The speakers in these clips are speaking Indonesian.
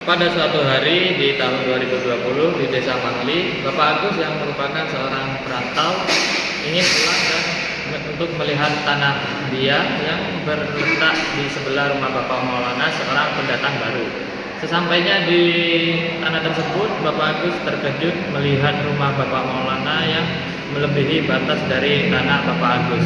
pada suatu hari di tahun 2020 di Desa Mangli, Bapak Agus yang merupakan seorang perantau ingin pulang dan untuk melihat tanah dia yang berletak di sebelah rumah Bapak Maulana, seorang pendatang baru. Sesampainya di tanah tersebut, Bapak Agus terkejut melihat rumah Bapak Maulana yang melebihi batas dari tanah Bapak Agus.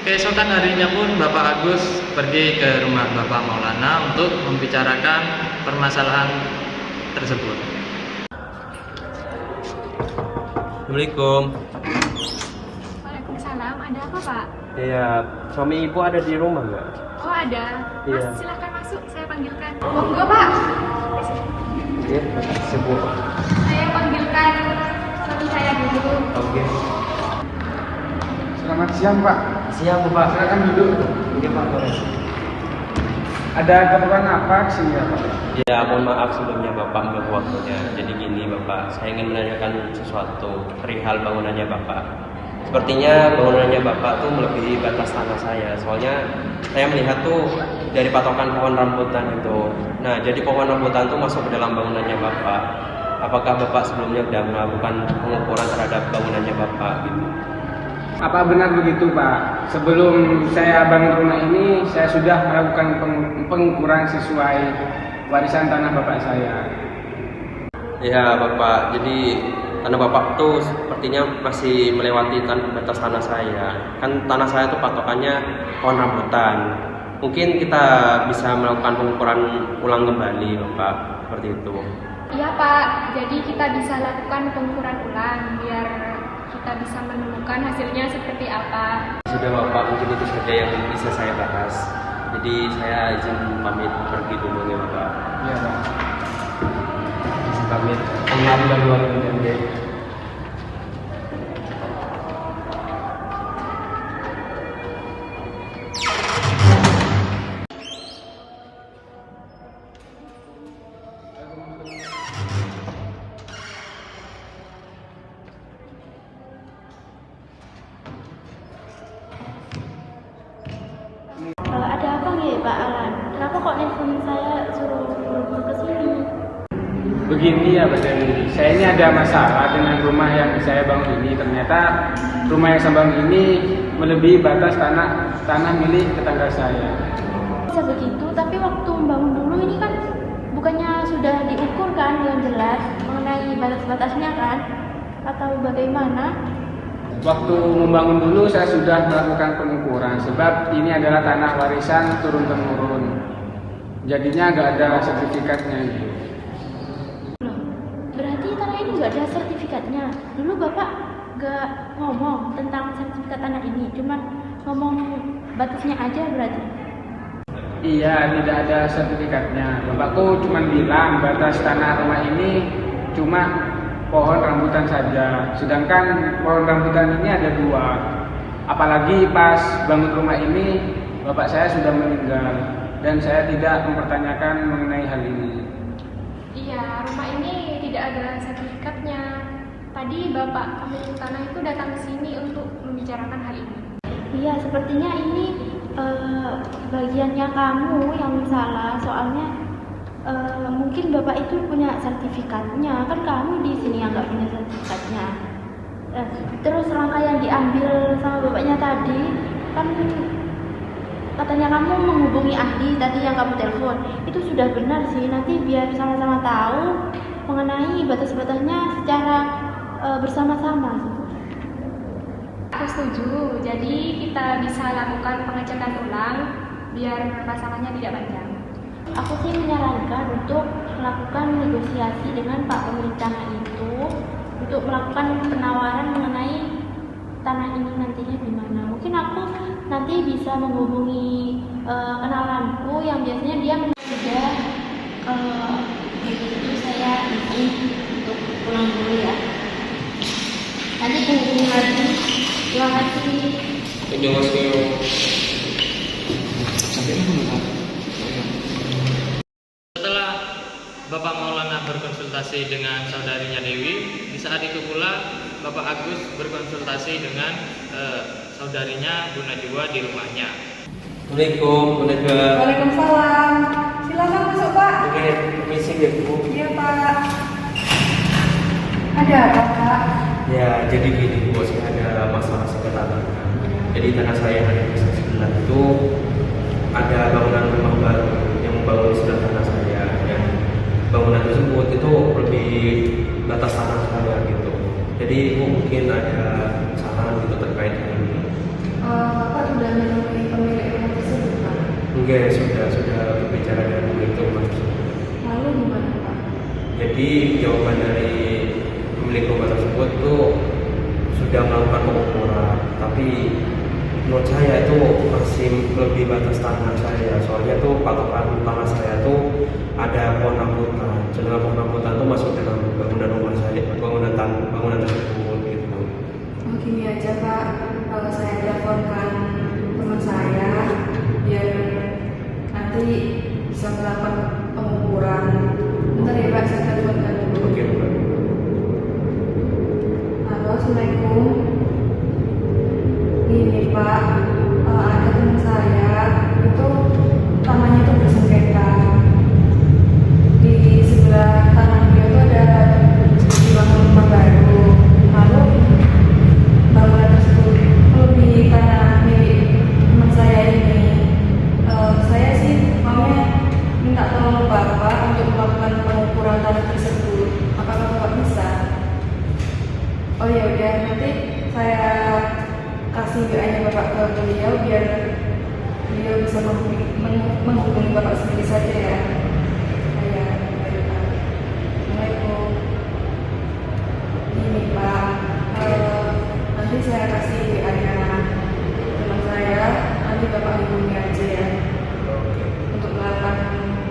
Keesokan harinya pun Bapak Agus pergi ke rumah Bapak Maulana untuk membicarakan permasalahan tersebut. Assalamualaikum. Waalaikumsalam, ada apa Pak? Iya, suami ibu ada di rumah nggak? Oh ada, Mas Iya. silakan masuk, saya panggilkan. Monggo Pak, Iya, sibuk. saya panggilkan suami saya dulu. Oke. Selamat siang Pak. Siap, Pak. Silakan duduk. Iya, Pak. Boleh. Ada keperluan apa kesini ya Pak? Ya, mohon maaf sebelumnya Bapak mengganggu waktunya. Jadi gini Bapak, saya ingin menanyakan sesuatu perihal bangunannya Bapak. Sepertinya bangunannya Bapak tuh melebihi batas tanah saya. Soalnya saya melihat tuh dari patokan pohon rambutan itu. Nah, jadi pohon rambutan tuh masuk ke dalam bangunannya Bapak. Apakah Bapak sebelumnya sudah melakukan pengukuran terhadap bangunannya Bapak gitu? Apa benar begitu Pak? Sebelum saya bangun rumah ini, saya sudah melakukan pengukuran sesuai warisan tanah Bapak saya. Ya Bapak, jadi tanah Bapak tuh sepertinya masih melewati batas tanah saya. Kan tanah saya tuh patokannya pohon rambutan. Mungkin kita bisa melakukan pengukuran ulang kembali Bapak, seperti itu. Iya Pak, jadi kita bisa lakukan pengukuran ulang biar kita bisa menemukan hasilnya seperti apa. Sudah Bapak, mungkin itu saja yang bisa saya bahas. Jadi saya izin pamit pergi dulu ya Bapak. Iya Pak. Izin pamit. Maaf dan luar biasa. Ada apa nih Pak Alan? Kenapa kok nelfon saya suruh buru-buru ke sini? Begini ya Pak Dewi, saya ini ada masalah dengan rumah yang saya bangun ini. Ternyata rumah yang saya bangun ini melebihi batas tanah milik tetangga saya. Bisa begitu, tapi waktu membangun dulu ini kan bukannya sudah diukur kan dengan jelas mengenai batas-batasnya kan? Atau bagaimana? Waktu membangun dulu saya sudah melakukan pengukuran sebab ini adalah tanah warisan turun-temurun. Jadinya nggak ada sertifikatnya gitu. Loh, berarti tanah ini nggak ada sertifikatnya. Dulu Bapak nggak ngomong tentang sertifikat tanah ini, cuman ngomong batasnya aja berarti. Iya, tidak ada sertifikatnya. Bapakku cuma bilang batas tanah rumah ini cuma pohon rambutan saja. Sedangkan pohon rambutan ini ada 2. Apalagi pas bangun rumah ini, bapak saya sudah meninggal dan saya tidak mempertanyakan mengenai hal ini. Iya, rumah ini tidak ada sertifikatnya. Tadi Bapak pemilik tanah itu datang ke sini untuk membicarakan hal ini. Iya, sepertinya ini bagiannya kamu yang salah. Soalnya mungkin Bapak itu punya sertifikatnya, kan kamu di sini yang nggak punya sertifikatnya. Terus langkah yang diambil sama bapaknya tadi, kan katanya kamu menghubungi ahli tadi yang kamu telepon. Itu sudah benar sih, nanti biar sama-sama tahu mengenai batas-batasnya secara bersama-sama. Aku setuju, jadi kita bisa lakukan pengecekan ulang biar masalahnya tidak panjang. Aku sih menyarankan untuk melakukan negosiasi dengan Pak pemilik tanah itu untuk melakukan penawaran mengenai tanah ini nantinya gimana. Mungkin aku nanti bisa menghubungi kenalanku yang biasanya dia sudah itu saya izin untuk pulang dulu ya. Nanti hubungi lagi. Terima kasih. Annyeonghaseyo. Setelah Bapak Maulana berkonsultasi dengan saudarinya Dewi, di saat itu pula Bapak Agus berkonsultasi dengan saudarinya Bu Najwa di rumahnya. Assalamualaikum, Bu Najwa. Waalaikumsalam. Silakan masuk, Pak. Oke, permisi ya Bu. Iya, Pak. Ada apa, Pak? Ya, jadi gini Bu, saya ada masalah sekitar. Jadi tanah saya yang ada di sebelah itu ada bangunan rumah baru yang membangun di sebelah tanah saya, dan bangunan tersebut itu lebih batas tanah saya gitu. Jadi Bu mungkin ada saran gitu terkait dengan ini. Bapak sudah menemui pemilik rumah tersebut, Pak? Enggak, sudah berbicara dengan pemilik rumah tersebut. Lalu gimana, Pak? Jadi jawaban dari pemilik rumah tersebut tuh sudah melakukan pengukuran, tapi menurut saya itu masih lebih batas tanah saya. Soalnya tuh patokan tanah saya tuh ada pohon rambutan, sedangkan pohon rambutan tuh masuk dalam bangunan rumah saya, bangunan tersebut gitu. Oh, gini aja, Pak. Kalau saya teleponkan teman saya, biar nanti bisa melakukan pengukuran. Bentar ya, Pak, saya teleponkan dulu. Oke, Pak. Halo, Assalamualaikum. Ini Pak, ada teman saya itu tanahnya itu bersengketa. Di sebelah kanan dia itu ada dibangun rumah baru. Lalu bangunan tersebut melebihi tanah milik teman saya ini. Saya sih maunya minta tolong Bapak untuk melakukan pengukuran tanah tersebut. Apakah Bapak bisa? Oh ya udah, nanti saya kasih WA-nya Bapak ke beliau biar beliau bisa menghubungi Bapak sendiri saja ya. Saya baik, Pak. Assalamualaikum. Ini Pak, nanti saya kasih WA-nya teman saya, nanti Bapak hubungi aja ya untuk melakukan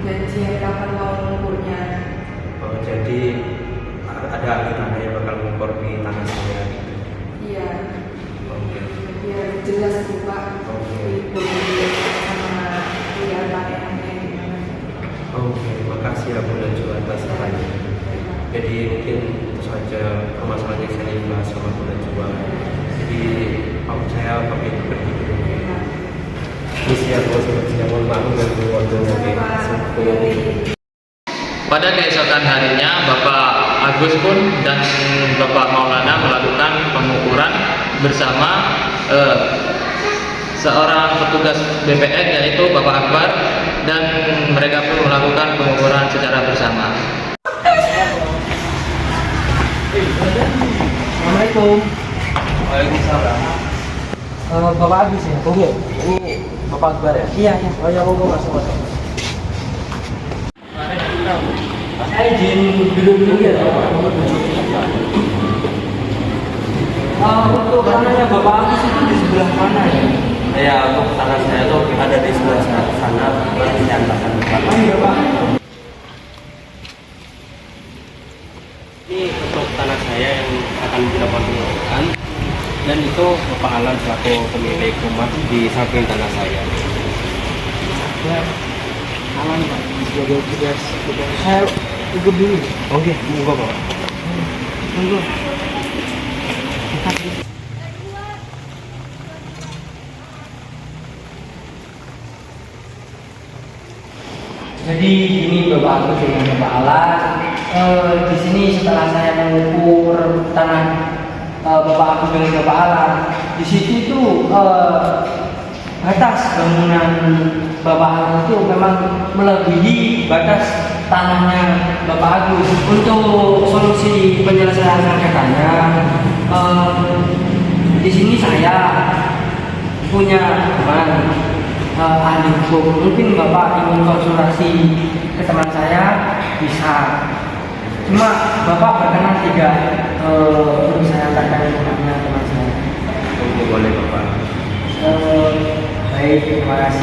janjian kapan mau mengukurnya. Oh, jadi ada ahli tanah yang bakal mengukur di tanah saya gitu. Iya. Oke. Biar jelas tuh Pak, Oke. sama kelihatan enaknya gimana. Oke, makasih ya Bu Najwa atas sarannya. Jadi mungkin itu saja permasalahan yang saya ingin bahas sama Bu Najwa. Jadi saya pamit pergi dulu. Misi aku seperti mohon maaf ganggu waktunya. Pada keesokan harinya Bapak Agus pun dan Bapak Maulana melakukan pengukuran bersama seorang petugas BPN yaitu Bapak Akbar, dan mereka pun melakukan pengukuran secara bersama. Assalamualaikum. Waalaikumsalam. Bapak Agus ya? Oh iya, ini Bapak Akbar ya? Iya, iya. Oh ya, mau masuk. Saya izin duduk dulu ya. Untuk tanahnya Bapak Agus itu di sebelah mana ya? Ya, untuk tanah saya tuh ada di sebelah sana. Nanti saya antarkan ke Pak. Oh iya Pak. Ini untuk tanah saya yang akan dilakukan pengukuran, dan itu Bapak Alan selaku pemilik rumah di samping tanah saya. Ya, aman Pak. Sebagai tugas saya ikut dulu. Oke, monggo Pak. Tunggu. Jadi ini Bapak Agus dengan Bapak Alan. Di sini setelah saya mengukur tanah Bapak Agus dengan Bapak Alan, di situ tuh batas bangunan Bapak Agus itu memang melebihi batas tanahnya Bapak Agus. Untuk solusi penyelesaian sengketanya, di sini saya punya teman ahli hukum. Mungkin Bapak ingin konsultasi ke teman saya, bisa. Cuma Bapak berkenan tidak untuk saya antarkan ke rumahnya teman saya? Oke, boleh Bapak. Baik, terima kasih.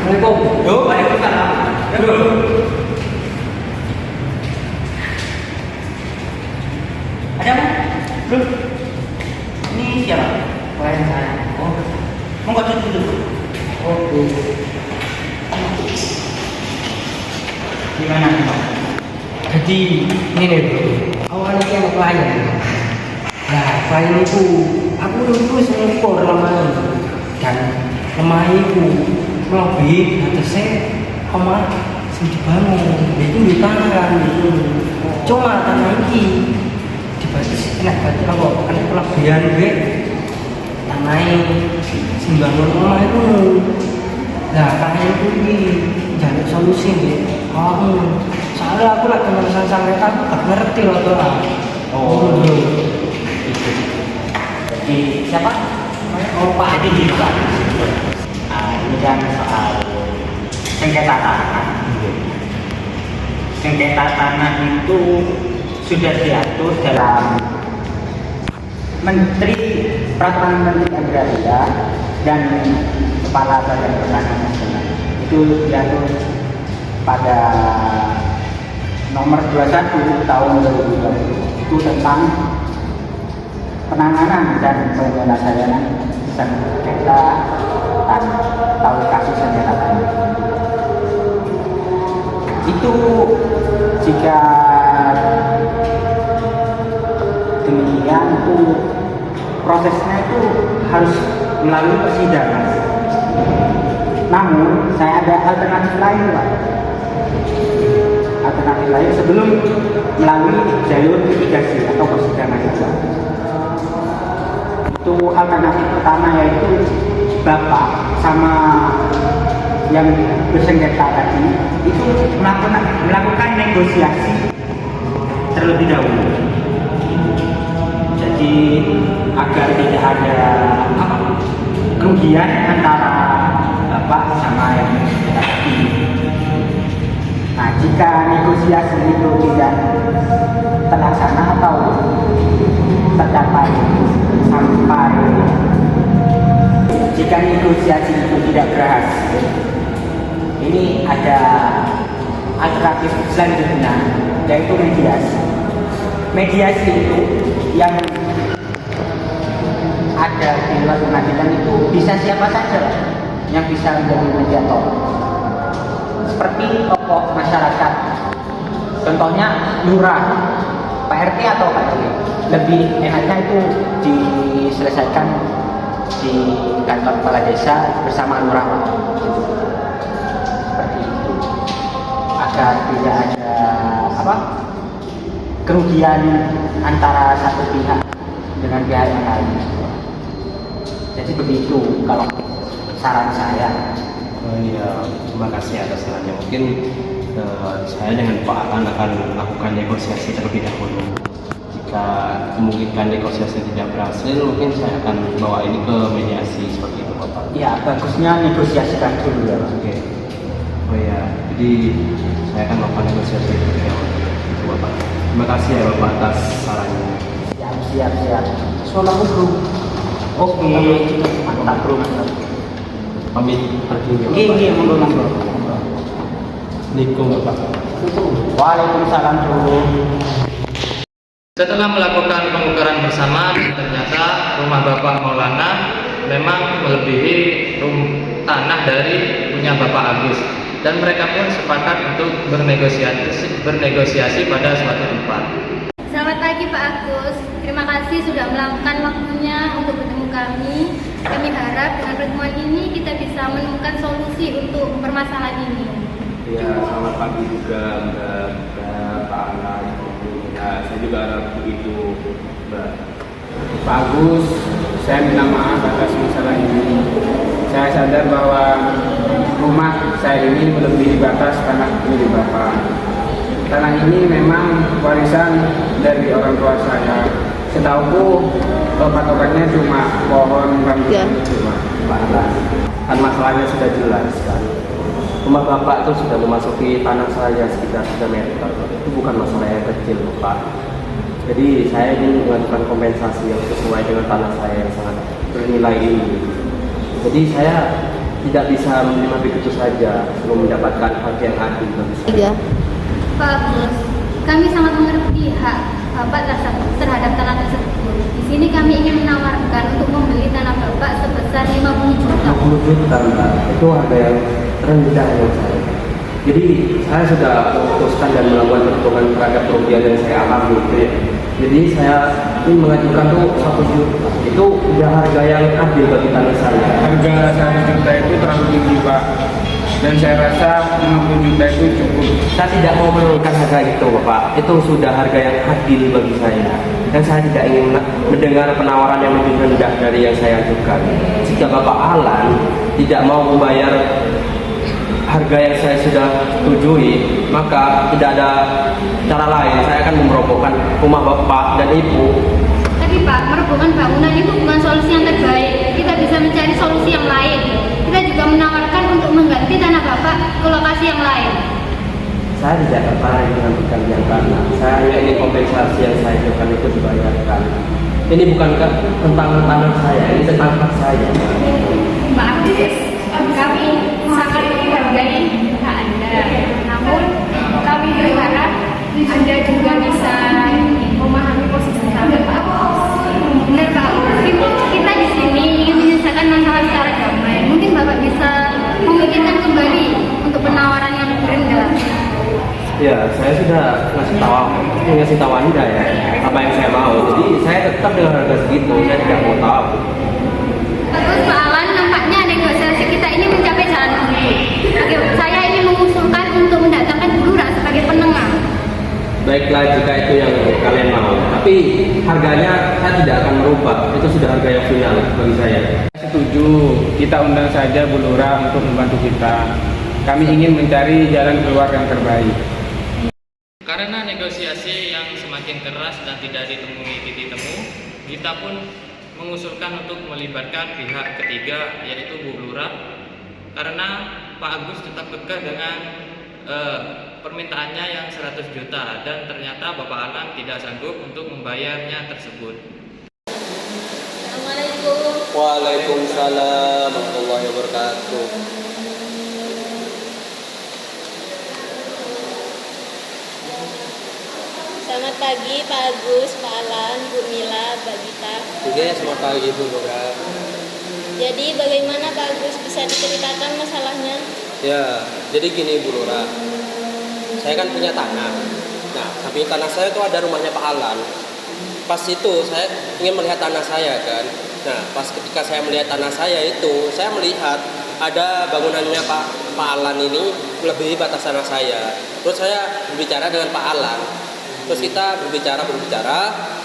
Assalamualaikum. Yo, waalaikumsalam. Ada apa? Belum. Ini siapa? Klien saya. Oh, monggo duduk dulu. Oke. Gimana Pak? Jadi ini bro, awalnya kan klien. Nah klien itu aku terus ngukur lemari dan lemari itu melebihi batasnya koma sudah bangun itu di tangan gitu. Cuma tanah ini dibatasi enak berarti kalau ada kelebihan gue tanah sembangun rumah itu. Nah tanah itu di jalur solusi nih. Soalnya aku lagi memesan sampai kan tak ngerti loh tuh. Oh, itu. Jadi siapa? Oh Pak Adi juga. Ini kan soal sengketa tanah. Sengketa tanah itu sudah diatur dalam Peraturan Menteri Agraria dan Kepala Badan Pertanahan Nasional. Itu diatur pada nomor 21 tahun 2020 itu tentang penanganan dan penyelesaian sengketa tanah atau kasus sengketa tanah. Itu jika demikian itu prosesnya itu harus melalui persidangan. Namun saya ada alternatif lain Pak. Alternatif lain sebelum melalui jalur litigasi atau persidangan itu. Itu alternatif pertama yaitu Bapak sama yang bersengketa tadi itu melakukan negosiasi terlebih dahulu. Jadi agar tidak ada kerugian antara Bapak sama yang bersengketa tadi. Nah, jika negosiasi itu tidak terlaksana atau tercapai sampai jika negosiasi itu tidak berhasil, ini ada alternatif selanjutnya yaitu mediasi. Mediasi itu yang ada di luar pengadilan itu bisa siapa saja yang bisa menjadi mediator. Seperti tokoh masyarakat, contohnya lurah, PRT atau Pak RT. Lebih enaknya itu diselesaikan di kantor kepala desa bersama lurah, seperti itu, agar tidak ada kerugian antara satu pihak dengan pihak yang lain. Jadi begitu kalau saran saya. Iya, terima kasih atas sarannya. Mungkin saya dengan Pak Alan akan melakukan negosiasi terlebih dahulu. Jika memungkinkan negosiasi tidak berhasil, mungkin saya akan bawa ini ke mediasi seperti itu, Bapak. Ya, bagusnya negosiasikan dulu ya. Oke. Oh ya, jadi saya akan melakukan negosiasi terlebih dahulu, Bapak. Terima kasih ya Bapak atas sarannya. Siap. Soalnya bro. Oke, mantap bro, mantap. Pamit pergi ya Bapak. Iya, monggo. Assalamualaikum Bapak. Waalaikumsalam bro. Setelah melakukan pengukuran bersama, ternyata rumah Bapak Maulana memang melebihi tanah dari punya Bapak Agus, dan mereka pun sepakat untuk bernegosiasi pada suatu tempat. Selamat pagi Pak Agus, terima kasih sudah meluangkan waktunya untuk bertemu kami. Kami harap dengan pertemuan ini kita bisa menemukan solusi untuk permasalahan ini. Ya, selamat pagi juga Mbak Pak Alan. Ya, saya juga harap begitu Mbak. Pak Agus, saya minta maaf atas masalah ini. Saya sadar bahwa rumah saya ini melebihi batas tanah milik Bapak. Tanah ini memang warisan dari orang tua saya. Setauku obat-obatnya cuma pohon rambutan cuma. Pak Alan, kan masalahnya sudah jelas kan. Rumah Bapak itu sudah memasuki tanah saya sekitar 3 meter. Itu bukan masalah yang kecil Pak. Jadi saya ingin mengajukan kompensasi yang sesuai dengan tanah saya yang sangat bernilai ini. Jadi saya tidak bisa menerima begitu saja sebelum mendapatkan harga yang adil bagi saya. Iya. Pak Agus, kami sangat mengerti hak Bapak terhadap tanah tersebut. Di sini kami ingin menawarkan untuk membeli tanah Bapak sebesar 50 juta. 50 juta Mbak. Itu harga yang rendah menurut saya. Jadi saya sudah memutuskan dan melakukan perhitungan terhadap kerugian yang saya alami gitu ya. Jadi saya ingin mengajukan tuh 1 juta. Itu udah harga yang adil bagi tanah saya. Harga 1 juta itu terlalu tinggi Pak, dan saya rasa 50 juta itu cukup. Saya tidak mau menurunkan harga itu Bapak. Itu sudah harga yang adil bagi saya. Dan saya tidak ingin mendengar penawaran yang lebih rendah dari yang saya ajukan. Jika Bapak Alan tidak mau membayar harga yang saya sudah setujui, maka tidak ada cara lain. Saya akan merobohkan rumah Bapak dan Ibu. Tapi Pak, merobohkan bangunan itu bukan solusi yang terbaik. Kita bisa mencari solusi yang lain. Kita juga menawarkan untuk mengganti tanah Bapak ke lokasi yang lain. Saya tidak tertarik dengan pergantian tanah. Saya hanya ingin kompensasi yang saya ajukan itu dibayarkan. Ini bukan tentang tanah saya, ini tentang hak saya. Pak Agus, kami sangat menghargai hak Anda. Namun kami berharap Anda juga bisa memahami posisi kami Pak Agus. Benar Pak, kita di sini ingin menyelesaikan masalah secara damai. Mungkin Bapak bisa memikirkan kembali untuk penawaran yang lebih rendah. Ya, saya sudah ngasih tahu Anda ya apa yang saya mau. Jadi saya tetap dengan harga segitu. Saya tidak mau tahu. Terus Pak Alan, nampaknya negosiasi kita ini mencapai jalan buntu. Saya ingin mengusulkan untuk mendatangkan Bu Lurah sebagai penengah. Baiklah jika itu yang kalian mau. Tapi harganya saya tidak akan merubah. Itu sudah harga yang final bagi saya. Setuju, kita undang saja Bu Lurah untuk membantu kita. Kami ingin mencari jalan keluar yang terbaik. Karena negosiasi yang semakin keras dan tidak ditemui titik temu, kita pun mengusulkan untuk melibatkan pihak ketiga yaitu Bu Lurah, karena Pak Agus tetap kekeh dengan permintaannya yang 100 juta dan ternyata Bapak Alan tidak sanggup untuk membayarnya tersebut. Assalamualaikum. Waalaikumsalam warahmatullahi wabarakatuh. Selamat pagi Pak Agus, Pak Alan, Bu Mila, Mbak Gita. Oke, selamat pagi Bu Lurah. Jadi bagaimana Pak Agus, bisa diceritakan masalahnya? Ya, jadi gini Bu Lurah. Saya kan punya tanah. Nah, samping tanah saya itu ada rumahnya Pak Alan. Pas itu saya ingin melihat tanah saya kan. Nah, pas ketika saya melihat tanah saya itu, saya melihat ada bangunannya Pak Alan ini melebihi batas tanah saya. Terus saya berbicara dengan Pak Alan. Terus kita berbicara,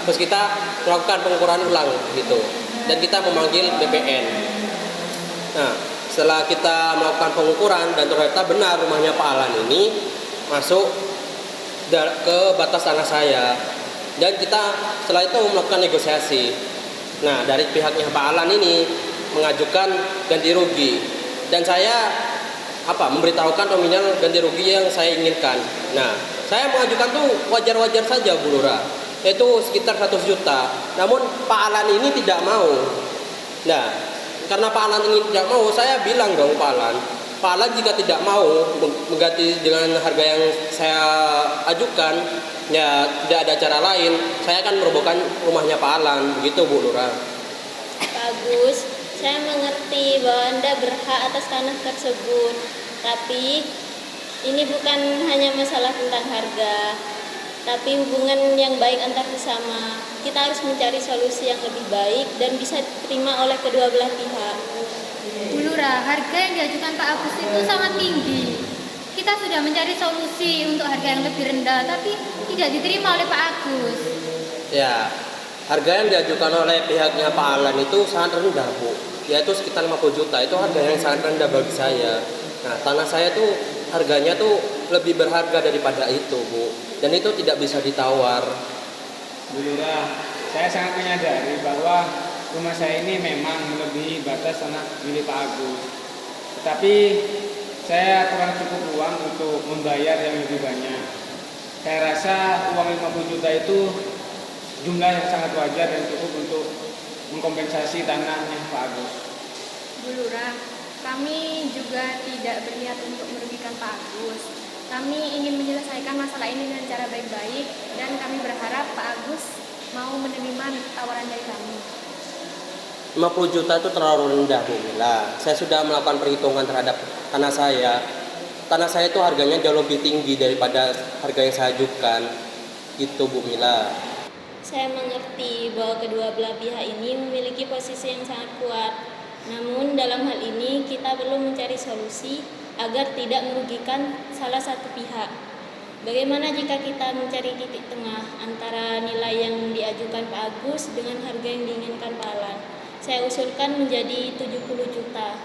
terus kita melakukan pengukuran ulang gitu. Dan kita memanggil BPN. Nah, setelah kita melakukan pengukuran dan ternyata benar rumahnya Pak Alan ini masuk ke batas tanah saya. Dan kita setelah itu melakukan negosiasi. Nah, dari pihaknya Pak Alan ini mengajukan ganti rugi. Dan saya memberitahukan nominal ganti rugi yang saya inginkan. Nah, saya mengajukan tuh wajar-wajar saja Bu Lurah, yaitu sekitar 100 juta. Namun Pak Alan ini tidak mau. Nah, karena Pak Alan ini tidak mau, saya bilang dong Pak Alan jika tidak mau mengganti dengan harga yang saya ajukan, ya tidak ada cara lain. Saya akan merobohkan rumahnya Pak Alan, begitu Bu Lurah. Pak Agus, saya mengerti bahwa Anda berhak atas tanah tersebut. Tapi ini bukan hanya masalah tentang harga, tapi hubungan yang baik antar sesama. Kita harus mencari solusi yang lebih baik dan bisa diterima oleh kedua belah pihak. Bu Lurah, harga yang diajukan Pak Agus itu sangat tinggi. Kita sudah mencari solusi untuk harga yang lebih rendah, tapi tidak diterima oleh Pak Agus. Ya, harga yang diajukan oleh pihaknya Pak Alan itu sangat rendah Bu, yaitu sekitar 50 juta. Itu harga yang sangat rendah bagi saya. Nah, tanah saya tuh harganya tuh lebih berharga daripada itu Bu, dan itu tidak bisa ditawar. Bu Lurah, saya sangat menyadari bahwa rumah saya ini memang melebihi batas tanah milik Pak Agus. Tetapi saya kurang cukup uang untuk membayar yang lebih banyak. Saya rasa uang 50 juta itu jumlah yang sangat wajar dan cukup untuk mengkompensasi tanahnya Pak Agus. Bu Lurah, kami juga tidak berniat untuk merugikan Pak Agus. Kami ingin menyelesaikan masalah ini dengan cara baik-baik dan kami berharap Pak Agus mau menerima tawaran dari kami. 50 juta itu terlalu rendah Bu Mila. Saya sudah melakukan perhitungan terhadap tanah saya. Tanah saya itu harganya jauh lebih tinggi daripada harga yang saya ajukan. Gitu Bu Mila. Saya mengerti bahwa kedua belah pihak ini memiliki posisi yang sangat kuat. Namun dalam hal ini kita perlu mencari solusi agar tidak merugikan salah satu pihak. Bagaimana jika kita mencari titik tengah antara nilai yang diajukan Pak Agus dengan harga yang diinginkan Pak Alan? Saya usulkan menjadi 70 juta.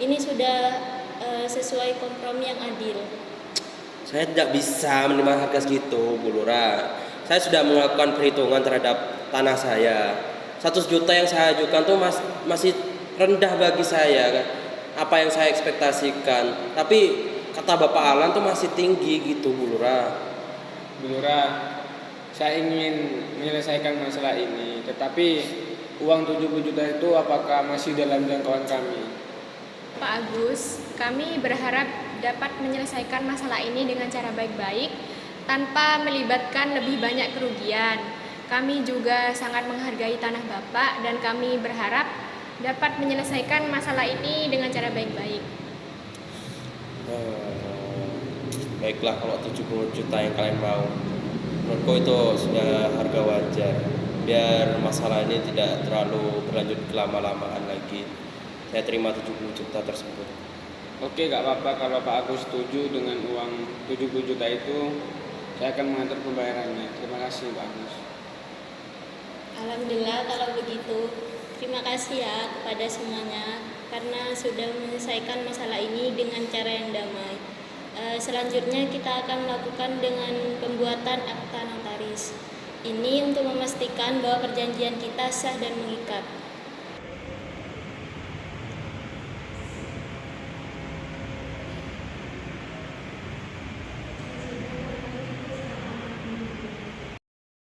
Ini sudah sesuai kompromi yang adil. Saya tidak bisa menerima harga segitu Bu Lurah. Saya sudah melakukan perhitungan terhadap tanah saya. 100 juta yang saya ajukan tuh masih rendah bagi saya kan. Apa yang saya ekspektasikan. Tapi kata Bapak Alan tuh masih tinggi gitu Bu Lurah. Bu Lurah, saya ingin menyelesaikan masalah ini, tetapi uang 70 juta itu apakah masih dalam jangkauan kami? Pak Agus, kami berharap dapat menyelesaikan masalah ini dengan cara baik-baik tanpa melibatkan lebih banyak kerugian. Kami juga sangat menghargai tanah Bapak dan kami berharap dapat menyelesaikan masalah ini dengan cara baik-baik. Baiklah kalau 70 juta yang kalian mau. Menurutku itu sudah harga wajar. Biar masalah ini tidak terlalu berlanjut kelama-lamaan lagi. Saya terima 70 juta tersebut. Oke, gak apa-apa kalau Pak Agus setuju dengan uang 70 juta itu, saya akan mengatur pembayarannya. Terima kasih Pak Agus. Alhamdulillah kalau begitu. Terima kasih ya kepada semuanya karena sudah menyelesaikan masalah ini dengan cara yang damai. Selanjutnya kita akan melakukan dengan pembuatan akta notaris. Ini untuk memastikan bahwa perjanjian kita sah dan mengikat.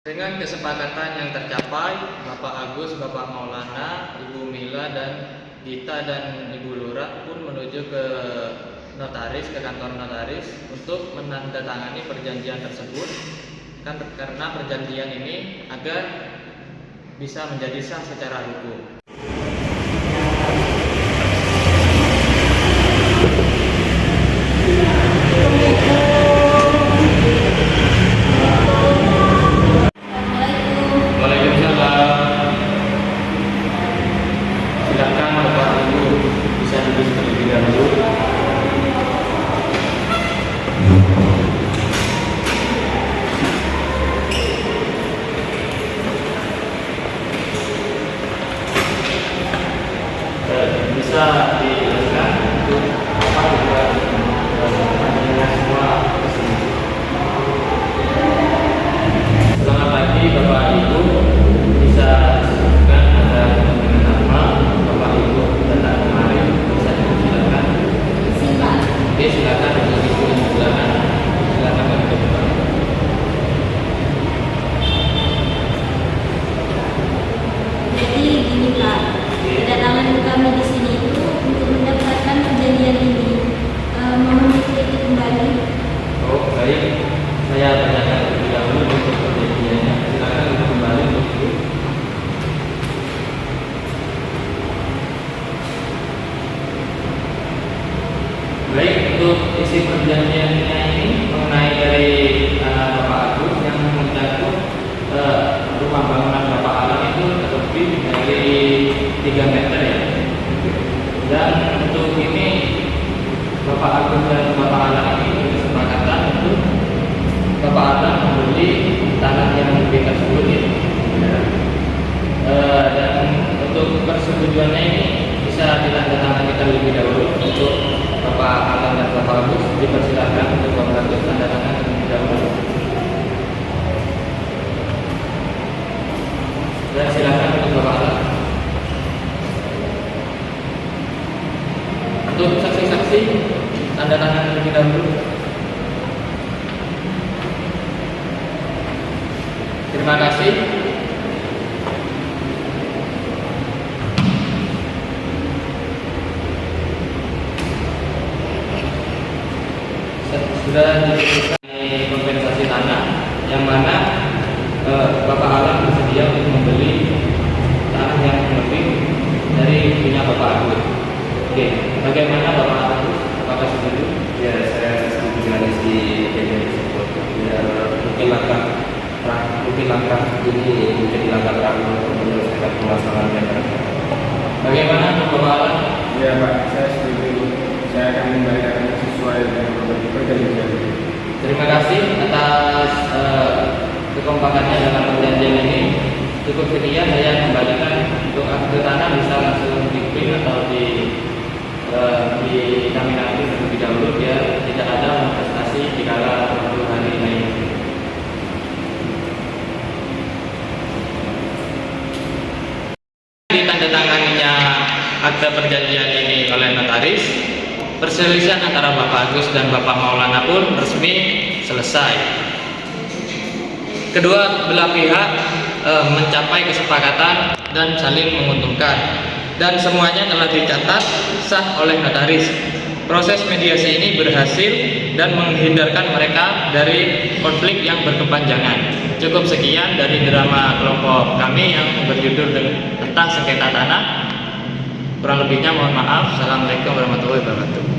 Dengan kesepakatan yang tercapai, Bapak Agus, Bapak Maulana, Ibu Mila, dan Gita dan Ibu Lurah pun menuju ke notaris, ke kantor notaris untuk menandatangani perjanjian tersebut. Karena perjanjian ini agar bisa menjadi sah secara hukum. Bisa dijelaskan untuk apa juga pertanyaannya semua kesini. Selamat pagi Bapak Ibu, bisa disebutkan ada kemungkinan nama Bapak Ibu datang kemarin, bisa dijelaskan? Silakan. Oke, silakan untuk Ibu yang silakan. Silakan untuk Bapak. Jadi gini Pak, kedatangan kami di sini itu untuk mendaftarkan perjanjian ini. Mohon diteliti kembali. Oh baik, saya tanyakan terlebih dahulu untuk perjanjiannya. Silakan untuk kembali untuk Ibu. Baik, untuk isi perjanjiannya ini mengenai dari Bapak Agus yang mencakup rumah bangunan Bapak Alan itu lebih dari 3 meter ya. Dan untuk ini Bapak Agus dan Bapak Alan ini kesepakatan untuk Bapak Alan membeli tanah yang lebih tersebut ya. Dan untuk persetujuannya ini bisa ditandatangani terlebih dahulu. Untuk Bapak Alan dan Bapak Agus dipersilakan untuk membantu tanda tangan terlebih dahulu. Dan silakan untuk Bapak Alan. Untuk saksi-saksi tanda tangan terlebih dahulu. Terima kasih. Sudah disebutkan kompensasi tanah yang mana Bapak Alan bersedia untuk membeli tanah yang lebih Oke, bagaimana Bapak Agus? Apakah setuju? Ya, saya setuju dengan isi kejadian tersebut. Ya, mungkin langkah ini menjadi langkah terakhir untuk menyelesaikan permasalahan yang ada. Bagaimana untuk Bapak Alan? Ya Pak, saya setuju. Saya akan membayar sesuai dengan perjanjian. Terima kasih atas kekompakannya dalam perjanjian ini. Cukup sekian, saya kembalikan untuk akte tanah bisa langsung di print atau dinaminasi terlebih dahulu biar tidak ada manifestasi dikala waktu hari ini. Ditandatanganinya akte perjanjian ini oleh notaris, perselisihan antara Bapak Agus dan Bapak Maulana pun resmi selesai. Kedua belah pihak mencapai kesepakatan dan saling menguntungkan, dan semuanya telah dicatat sah oleh notaris. Proses mediasi ini berhasil dan menghindarkan mereka dari konflik yang berkepanjangan. Cukup sekian dari drama kelompok kami yang berjudul tentang sengketa tanah. Kurang lebihnya mohon maaf. Assalamualaikum warahmatullahi wabarakatuh.